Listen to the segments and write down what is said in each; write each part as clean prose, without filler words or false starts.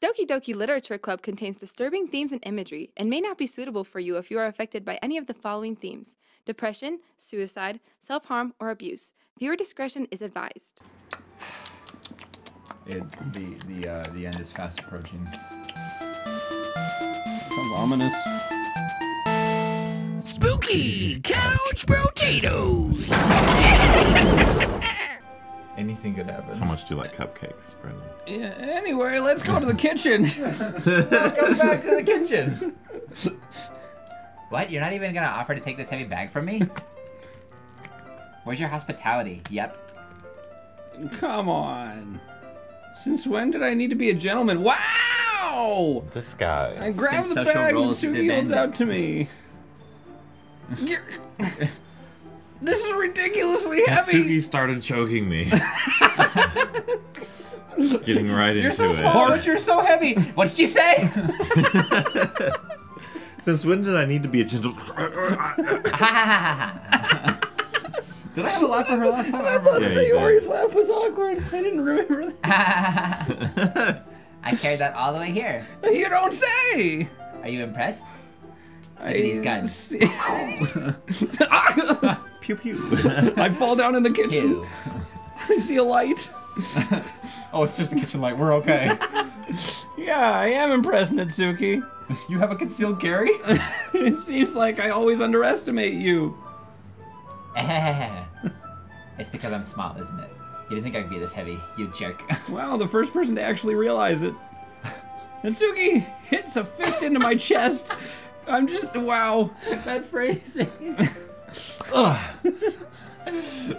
Doki Doki Literature Club contains disturbing themes and imagery and may not be suitable for you if you are affected by any of the following themes: depression, suicide, self-harm, or abuse. Viewer discretion is advised. The end is fast approaching. Sounds ominous. Spooky couch potatoes. Anything could happen. How much do you like cupcakes, Brendan? Yeah, anyway, let's go to the kitchen. Welcome back to the kitchen. What? You're not even gonna offer to take this heavy bag from me? Where's your hospitality? Yep. Come on. Since when did I need to be a gentleman? Wow! This guy. I grabbed Since the social bag and roles Suki demand holds it. out to me. This is ridiculously heavy. Suki started choking me. Getting right You're into so it. small, but you're so heavy. What did you say? Since when did I need to be a gentle... Did I have a laugh for her last time? I don't remember. Yeah, you Sayori's laugh was awkward. I didn't remember that. I carried that all the way here. You don't say! Are you impressed? Look at these guns. Pew pew. I fall down in the kitchen. Ew. I see a light. Oh, it's just a kitchen light. We're okay. Yeah, I am impressed, Natsuki. You have a concealed carry? It seems like I always underestimate you. It's because I'm small, isn't it? You didn't think I could be this heavy, you jerk. Wow, the first person to actually realize it. Natsuki hits a fist into my chest. I'm just, wow. Bad phrasing.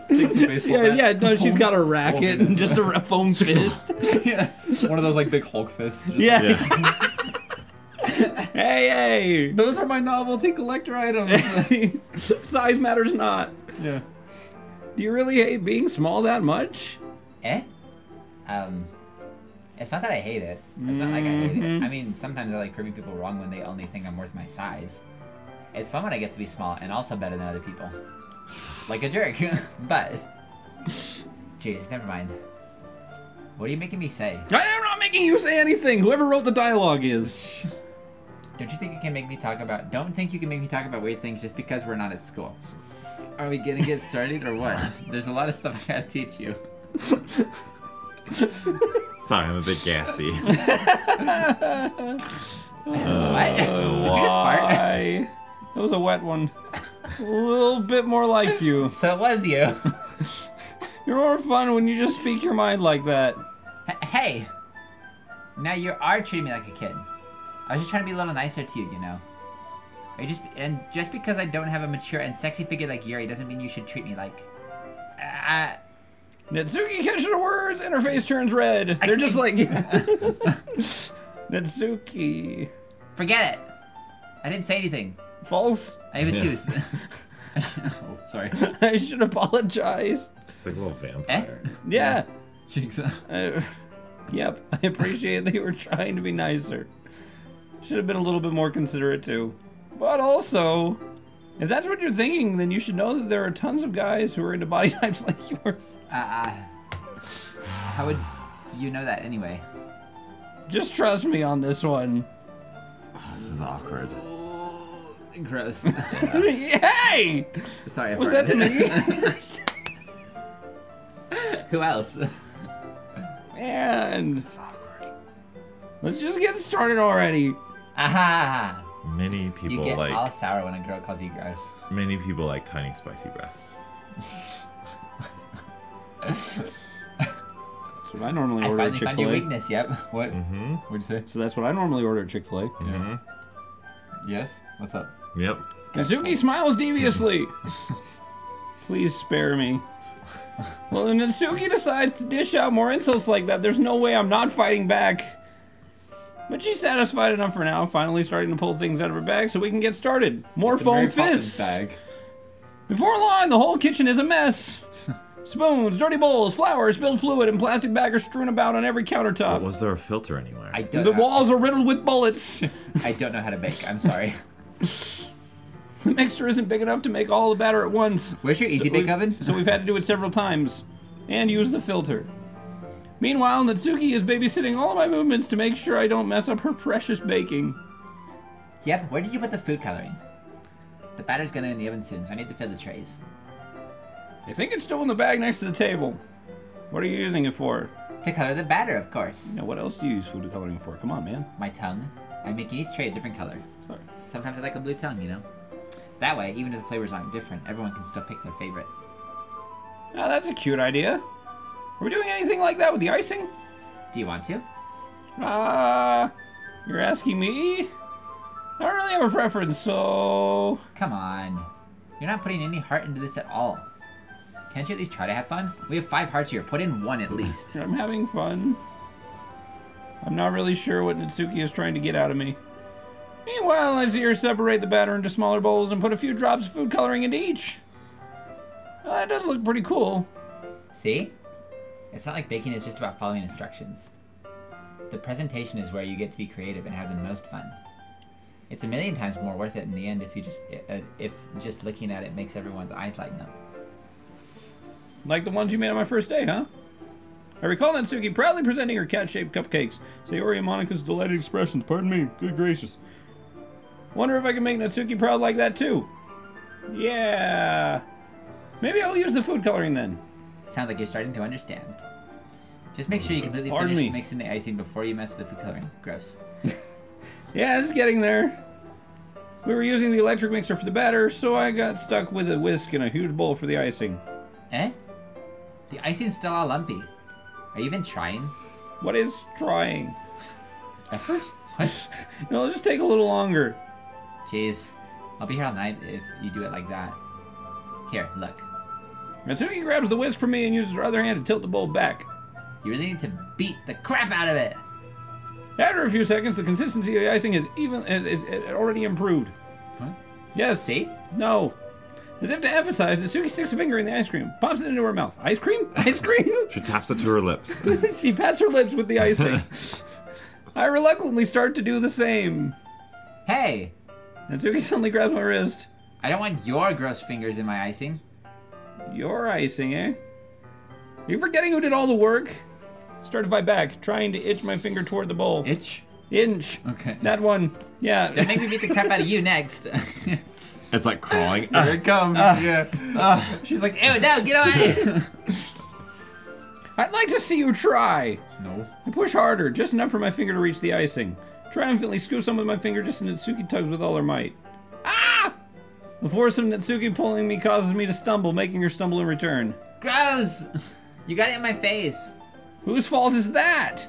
Yeah, no, she's got a racket and just a foam fist. Yeah. One of those like big Hulk fists. Just Yeah. Yeah. Hey, Those are my novelty collector items. hey. Size matters not. Yeah. Do you really hate being small that much? Eh? It's not that I hate it. It's not like I hate it. I mean, sometimes I like proving people wrong when they only think I'm worth my size. It's fun when I get to be small and also better than other people. Like a jerk. But, jeez, never mind. What are you making me say? I'm not making you say anything. Whoever wrote the dialogue is. Don't you think you can make me talk about... Don't think you can make me talk about weird things just because we're not at school. Are we gonna get started or what? There's a lot of stuff I gotta teach you. Sorry, I'm a bit gassy. What? Did you just fart? Why? That was a wet one. A little bit more like you. So it was you. You're more fun when you just speak your mind like that. Hey! Now you are treating me like a kid. I was just trying to be a little nicer to you, you know? Are you just because I don't have a mature and sexy figure like Yuri doesn't mean you should treat me like... Natsuki catches her words and her face turns red. They're just like... Natsuki. Forget it! I didn't say anything. False. I have a Yeah. tooth. Oh, sorry. I should apologize. It's like a little vampire. Yeah. Jinx. Yep. I appreciate that you were trying to be nicer. Should have been a little bit more considerate too. But also, if that's what you're thinking, then you should know that there are tons of guys who are into body types like yours. How would you know that anyway? Just trust me on this one. This is awkward. Gross. Hey! Sorry, I Was that to farted. me? Who else? Man. This is awkward. Let's just get started already. Aha! Many You people get all like sour when a girl calls you gross. many people like tiny spicy breasts. That's what I normally I order at finally found your Chick-fil-A. weakness, yep. What? Mm-hmm. What'd you say? So that's what I normally order at Chick-fil-A. Mm-hmm. Yes? What's up? Yep. Natsuki smiles deviously. Please spare me. Well, if Natsuki decides to dish out more insults like that, there's no way I'm not fighting back. But she's satisfied enough for now, finally starting to pull things out of her bag so we can get started. More It's a foam Mary Poppins fists. bag. Before long, the whole kitchen is a mess. Spoons, dirty bowls, flour, spilled fluid, and plastic bags are strewn about on every countertop. But was there a filter anywhere? I don't The know. walls are riddled with bullets. I don't know how to bake. I'm sorry. The mixer isn't big enough to make all the batter at once. Where's your easy bake oven? So we've had to do it several times. And use the filter. Meanwhile, Natsuki is babysitting all of my movements to make sure I don't mess up her precious baking. Yep, where did you put the food coloring? The batter's gonna in the oven soon, so I need to fill the trays. I think it's still in the bag next to the table. What are you using it for? To color the batter, of course. Now, what else do you use food coloring for? Come on, man. My tongue. I'm making each tray a different color. Sorry. Sometimes I like a blue tongue, you know? That way, even if the flavors aren't different, everyone can still pick their favorite. Ah, that's a cute idea. Are we doing anything like that with the icing? Do you want to? You're asking me? I don't really have a preference, so... Come on. You're not putting any heart into this at all. Can't you at least try to have fun? We have 5 hearts here. Put in 1 at least. I'm having fun. I'm not really sure what Natsuki is trying to get out of me. Meanwhile, I see her separate the batter into smaller bowls and put a few drops of food coloring into each. Well, that does look pretty cool. See? It's not like baking is just about following instructions. The presentation is where you get to be creative and have the most fun. It's a million times more worth it in the end if just looking at it makes everyone's eyes lighten up. Like the ones you made on my first day, huh? I recall Natsuki proudly presenting her cat-shaped cupcakes. Sayori and Monika's delighted expressions. Pardon me. Good gracious. Wonder if I can make Natsuki proud like that, too. Yeah. Maybe I'll use the food coloring then. Sounds like you're starting to understand. Just make sure you completely finish mixing the icing before you mess with the food coloring. Gross. Yeah, it's getting there. We were using the electric mixer for the batter, so I got stuck with a whisk and a huge bowl for the icing. Eh? The icing's still all lumpy. Are you even trying? What is trying? Effort? What? It'll just take a little longer. Jeez. I'll be here all night if you do it like that. Here, look. Natsuki grabs the whisk from me and uses her other hand to tilt the bowl back. You really need to beat the crap out of it. After a few seconds, the consistency of the icing is already improved. Huh? Yes. See? No. As if to emphasize, Natsuki sticks a finger in the ice cream, pops it into her mouth. Ice cream? Ice cream? She taps it to her lips. She pats her lips with the icing. I reluctantly start to do the same. Hey! Natsuki suddenly grabs my wrist. I don't want your gross fingers in my icing. Your icing, eh? Are you forgetting who did all the work? Start to fight back, trying to itch my finger toward the bowl. Itch? Inch. Okay. That one. Yeah. Don't make me beat the crap out of you next. It's like crawling. Here it comes. Yeah. She's like, ew, no, get away! I'd like to see you try. No. I push harder, just enough for my finger to reach the icing. Triumphantly scoop some with my finger just as Natsuki tugs with all her might. Ah! The force of Natsuki pulling me causes me to stumble, making her stumble in return. Gross! You got it in my face. Whose fault is that?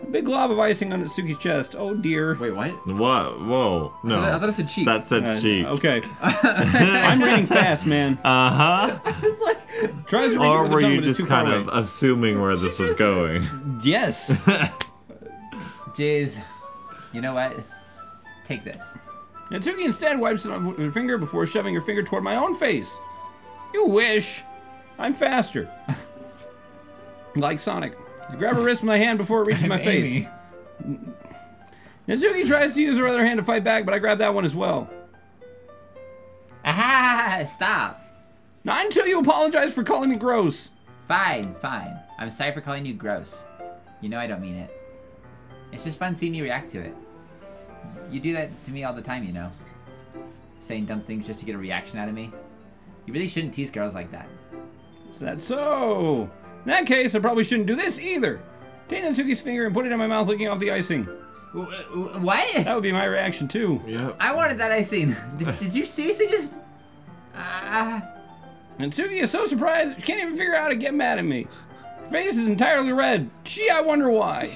A big glob of icing on Natsuki's chest. Oh dear. Wait, what? What? Whoa. No. I thought it said cheek. That said cheek. Okay. I'm reading fast, man. Uh-huh. Tries to reach it Or with the were tongue, you but it's just too far kind of away. assuming where this was going? Yes. Jeez. You know what? Take this. Natsuki instead wipes it off with her finger before shoving her finger toward my own face. You wish. I'm faster. Like Sonic. I grab her wrist with my hand before it reaches my face. Natsuki tries to use her other hand to fight back, but I grab that one as well. Ah, stop. Not until you apologize for calling me gross. Fine, fine. I'm sorry for calling you gross. You know I don't mean it. It's just fun seeing you react to it. You do that to me all the time, you know. Saying dumb things just to get a reaction out of me. You really shouldn't tease girls like that. Is that so? In that case, I probably shouldn't do this either. Take Natsuki's finger and put it in my mouth, licking off the icing. What? That would be my reaction too. Yep. I wanted that icing. Did you seriously just... Natsuki is so surprised she can't even figure out how to get mad at me. Her face is entirely red. Gee, I wonder why.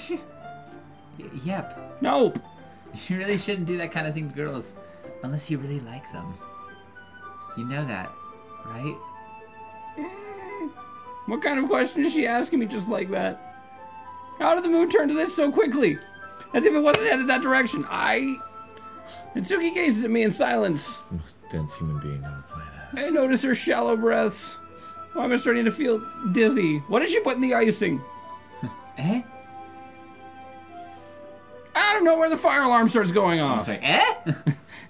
Yep. Nope. You really shouldn't do that kind of thing to girls. Unless you really like them. You know that, right? What kind of question is she asking me just like that? How did the mood turn to this so quickly? As if it wasn't headed that direction. Natsuki gazes at me in silence. The most dense human being on the planet. I notice her shallow breaths. Why am I starting to feel dizzy? What did she put in the icing? Eh? Out of nowhere, the fire alarm starts going I'm off. sorry, eh?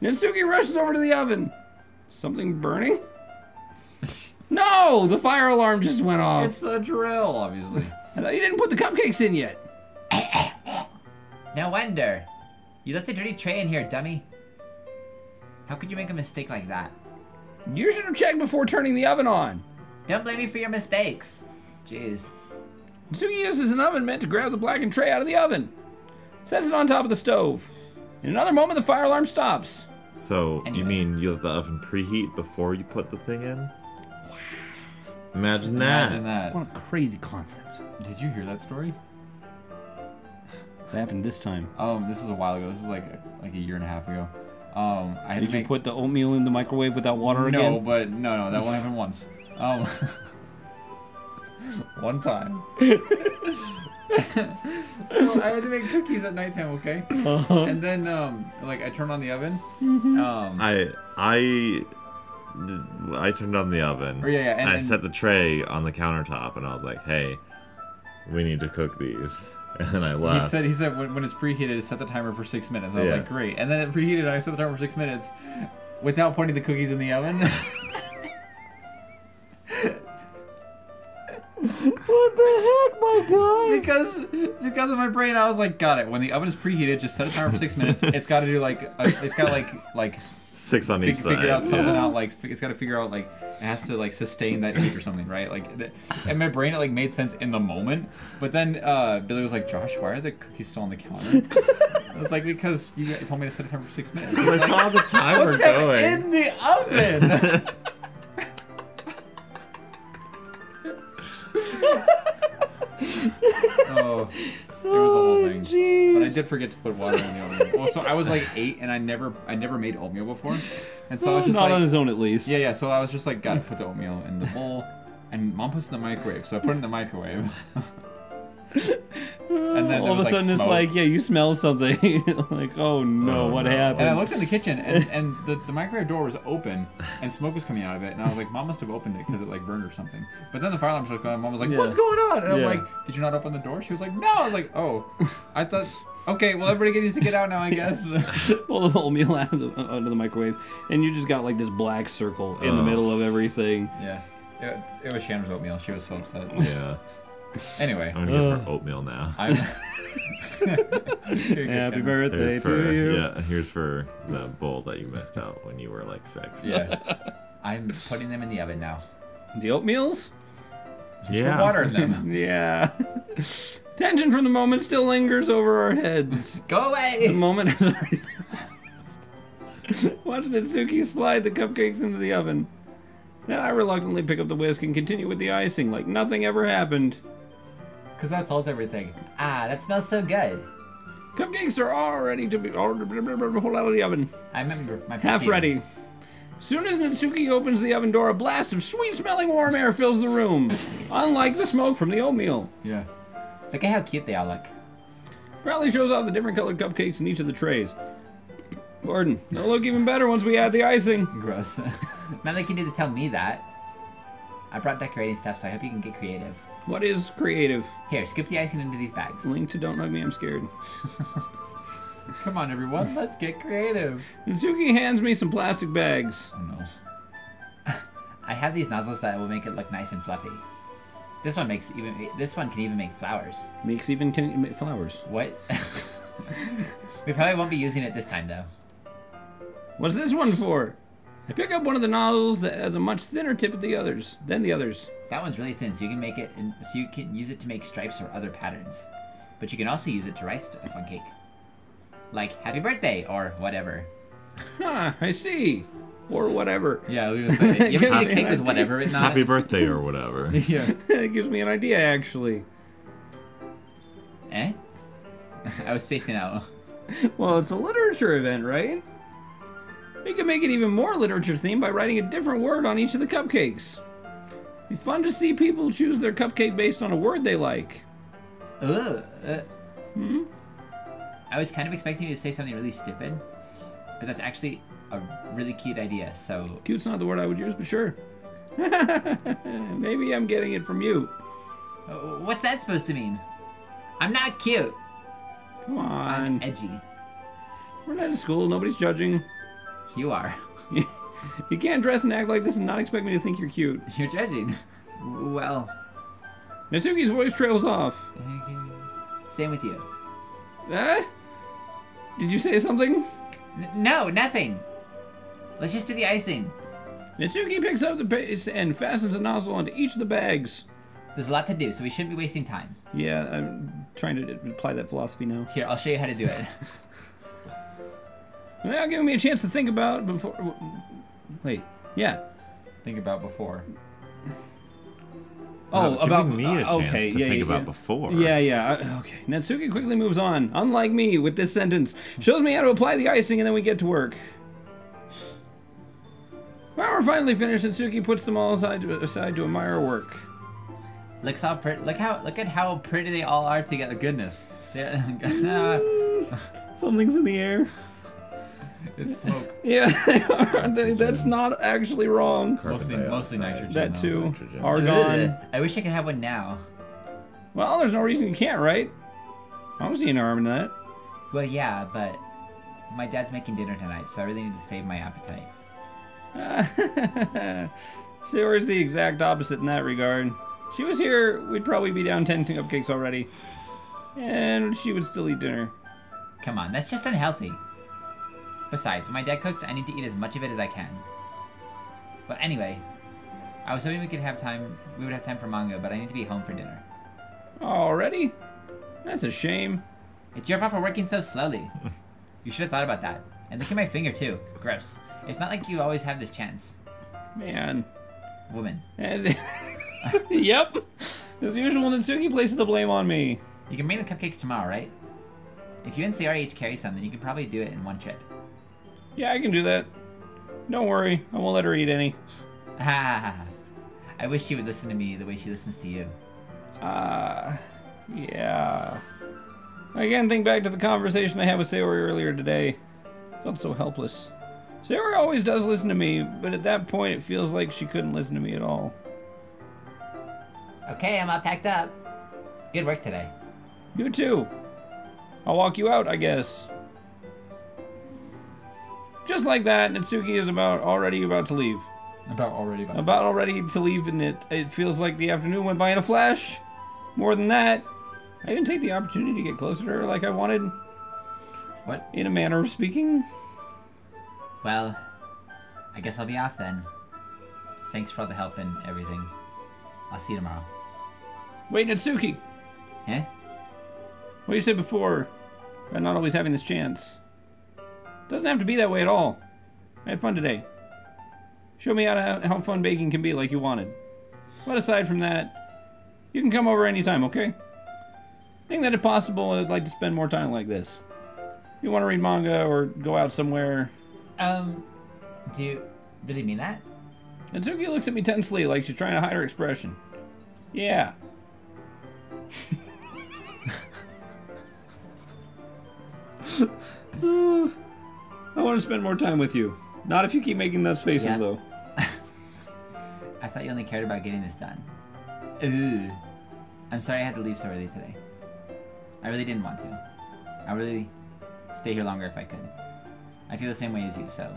Natsuki rushes over to the oven. Something burning? No! The fire alarm just went off. It's a drill, obviously. I thought you didn't put the cupcakes in yet. No wonder. You left a dirty tray in here, dummy. How could you make a mistake like that? You should have checked before turning the oven on. Don't blame me for your mistakes. Jeez. Suki uses an oven mitt to grab the blackened tray out of the oven. Sets it on top of the stove. In another moment, the fire alarm stops. So, Anyway. you mean you let the oven preheat before you put the thing in? Imagine that. Imagine that. What a crazy concept. Did you hear that story? What happened this time? This is a while ago. This is like a year and a half ago. I had Did to you make... put the oatmeal in the microwave without water No, again? but no, that only happened once. One time. So I had to make cookies at nighttime, okay? And then, like, I turned on the oven. I turned on the oven. Or yeah, and I set the tray on the countertop, and I was like, "Hey, we need to cook these." And then I left. He said when it's preheated, set the timer for 6 minutes. I was Yeah. like, great. And then it preheated, and I set the timer for 6 minutes without putting the cookies in the oven. What the heck, my guy? because of my brain, I was like, got it. When the oven is preheated, just set a timer for 6 minutes. It's got to do it's got like 6 on each side. figure out something yeah. out. Like it's got to figure out like it has to like sustain that heat or something, right? Like, and my brain it like made sense in the moment. But then Billy was like, Josh, why are the cookies still on the counter? I was like, because you told me to set a timer for 6 minutes. I saw the timer Put them going. in the oven. Oh, it was a whole thing. Jeez. But I did forget to put water in the oatmeal. Well, so I was like 8, and I never made oatmeal before, and so I was just not like, on his own at least. yeah. So I was just like, gotta put the oatmeal in the bowl, and Mom puts it in the microwave, so I put it in the microwave. And then all of a sudden it's smoke. like, yeah, you smell something. Like, oh no, Oh, what no. happened? And I looked in the kitchen, and the microwave door was open, and smoke was coming out of it. And I was like, Mom must have opened it because it like burned or something. But then the fire alarm was going. Mom was like, Yeah. what's going on? And Yeah. I'm like, did you not open the door? She was like, no. I was like, oh, I thought. Okay, well everybody needs to get out now, I guess. Pull the oatmeal out of the microwave, and you just got like this black circle in the middle of everything. Yeah, it was Shanna's oatmeal. She was so upset. Yeah. Anyway, I'm gonna give her oatmeal now. I'm. Happy birthday Here's for, to you. yeah, here's for the bowl that you missed out when you were like 6. Yeah, I'm putting them in the oven now. The oatmeals? Yeah. Put water in them. Yeah. Tension from the moment still lingers over our heads. Go The away. moment has already passed. Watching Itsuki slide the cupcakes into the oven. Then I reluctantly pick up the whisk and continue with the icing like nothing ever happened. Because that solves everything. Ah, that smells so good. Cupcakes are all ready to be pulled out of the oven. I remember my Half perfume. ready. Soon as Natsuki opens the oven door, a blast of sweet-smelling warm air fills the room, unlike the smoke from the oatmeal. Yeah. Look at how cute they all look. Bradley shows off the different colored cupcakes in each of the trays. Gordon, they'll look even better once we add the icing. Gross. Not like you need to tell me that. I brought decorating stuff, so I hope you can get creative. What is creative? Here, scoop the icing into these bags. Link to Don't Hug Me, I'm Scared. Come on, everyone, let's get creative. Natsuki hands me some plastic bags. Oh no. I have these nozzles that will make it look nice and fluffy. This one can even make flowers. Makes even can make flowers. What? We probably won't be using it this time though. What's this one for? I pick up one of the nozzles that has a much thinner tip than the others. That one's really thin, so you can make it, so you can use it to make stripes or other patterns. But you can also use it to write stuff on cake, like "Happy Birthday" or whatever. Huh, I see. Or whatever. Yeah, I was gonna say. You ever seen a cake with whatever written on Happy it? birthday or whatever. Yeah. It gives me an idea, actually. Eh? I was spacing out. Well, it's a literature event, right? We can make it even more literature themed by writing a different word on each of the cupcakes. It'd be fun to see people choose their cupcake based on a word they like. Ugh. I was kind of expecting you to say something really stupid, but that's actually a really cute idea, so... Cute's not the word I would use, but sure. Maybe I'm getting it from you. What's that supposed to mean? I'm not cute. Come I'm on. edgy. We're not at school. Nobody's judging. You are. You can't dress and act like this and not expect me to think you're cute. You're judging. Well... Natsuki's voice trails off. Same with you. Did you say something? No, nothing. Let's just do the icing. Natsuki picks up the pace and fastens a nozzle onto each of the bags. There's a lot to do, so we shouldn't be wasting time. Yeah, I'm trying to apply that philosophy now. Here, I'll show you how to do it. Now giving me a chance to think about before... Wait, yeah. Think about before. Oh, about me a chance okay, to yeah, think yeah, about yeah. before. Yeah. Okay. Natsuki quickly moves on, unlike me with this sentence. Shows me how to apply the icing, and then we get to work. When we're finally finished, Natsuki puts them all aside to admire her work. Look at how pretty they all are together. Goodness. Something's in the air. It's smoke. Yeah, they are. That's not actually wrong. Mostly nitrogen. That too. Nitrogen. Argon. I wish I could have one now. Well, there's no reason you can't, right? I don't see an harm in that. Well, yeah, but my dad's making dinner tonight, so I really need to save my appetite. Sayori's the exact opposite in that regard. If she was here, we'd probably be down 10 cupcakes already. And she would still eat dinner. Come on, that's just unhealthy. Besides, when my dad cooks, I need to eat as much of it as I can. But anyway, I was hoping we would have time for manga, but I need to be home for dinner. Already? That's a shame. It's your fault for working so slowly. You should have thought about that. And look at my finger too. Gross. It's not like you always have this chance. Man. Woman. Yep. As usual, Natsuki places the blame on me. You can bring the cupcakes tomorrow, right? If you and Sayori each carry some, then you can probably do it in one trip. Yeah, I can do that. Don't worry, I won't let her eat any. I wish she would listen to me the way she listens to you. Yeah. I again think back to the conversation I had with Sayori earlier today. I felt so helpless. Sayori always does listen to me, but at that point it feels like she couldn't listen to me at all. Okay, I'm all packed up. Good work today. You too. I'll walk you out, I guess. Just like that, Natsuki is already about to leave. About ready to leave, and it feels like the afternoon went by in a flash. More than that, I didn't take the opportunity to get closer to her like I wanted. What? In a manner of speaking. Well, I guess I'll be off then. Thanks for all the help and everything. I'll see you tomorrow. Wait, Natsuki! Huh? What you said before about not always having this chance. Doesn't have to be that way at all. I had fun today. Show me how fun baking can be like you wanted. But aside from that, you can come over anytime, okay? Think that if possible, I'd like to spend more time like this. You want to read manga or go out somewhere? Do you really mean that? Natsuki looks at me tensely like she's trying to hide her expression. Yeah. I want to spend more time with you. Not if you keep making those faces, though. I thought you only cared about getting this done. Ooh. I'm sorry I had to leave so early today. I really didn't want to. I would really stay here longer if I could. I feel the same way as you, so...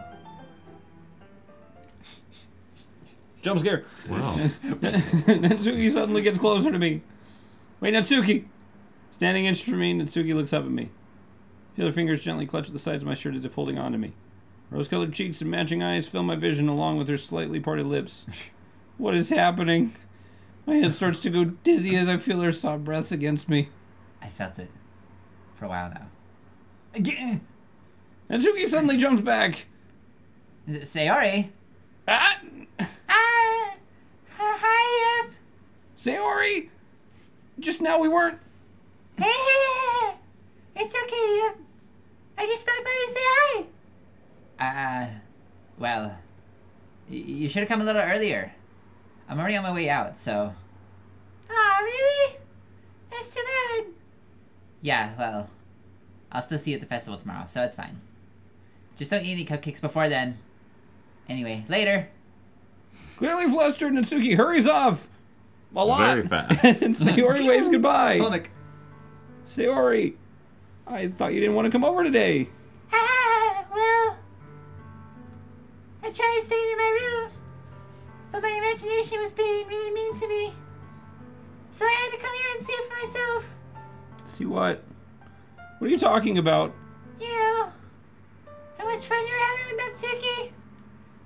Jump scare. Wow. Natsuki suddenly gets closer to me. Wait, Natsuki! Standing inches from me, Natsuki looks up at me. Feel her fingers gently clutch at the sides of my shirt as if holding on to me. Rose-colored cheeks and matching eyes fill my vision along with her slightly parted lips. What is happening? My head starts to go dizzy as I feel her soft breaths against me. I felt it. For a while now. Natsuki suddenly jumps back. Is it Sayori? Ah! Hi, Sayori! Just now we weren't... It's okay, I just stopped by to say hi. Well, you should have come a little earlier. I'm already on my way out, so... Aw, really? That's too bad. Yeah, well, I'll still see you at the festival tomorrow, so it's fine. Just don't eat any cupcakes before then. Anyway, later. Clearly flustered, Natsuki hurries off. A lot. Very fast. And Sayori waves goodbye. Sonic. Sayori, I thought you didn't want to come over today. Well, I tried staying in my room, but my imagination was being really mean to me. So I had to come here and see it for myself. See what? What are you talking about? You know, how much fun you're having with that Suki,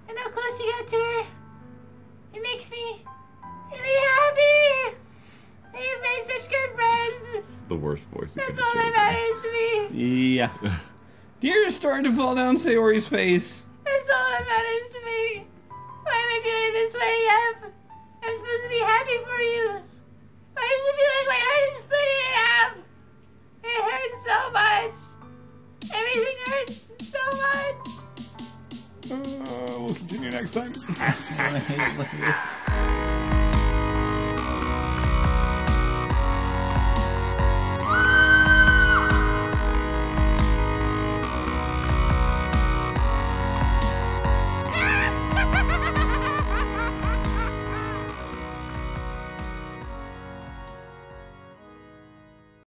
and how close you got to her. It makes me really happy that you've made such good friends. It's the worst voice you could That's have all that chosen. matters to me. Yeah. Tears starting to fall down Sayori's face. That's all that matters to me. Why am I feeling this way, Yep? I'm supposed to be happy for you. Why does it feel like my heart is splitting in half? It hurts so much. Everything hurts so much. We'll continue next time.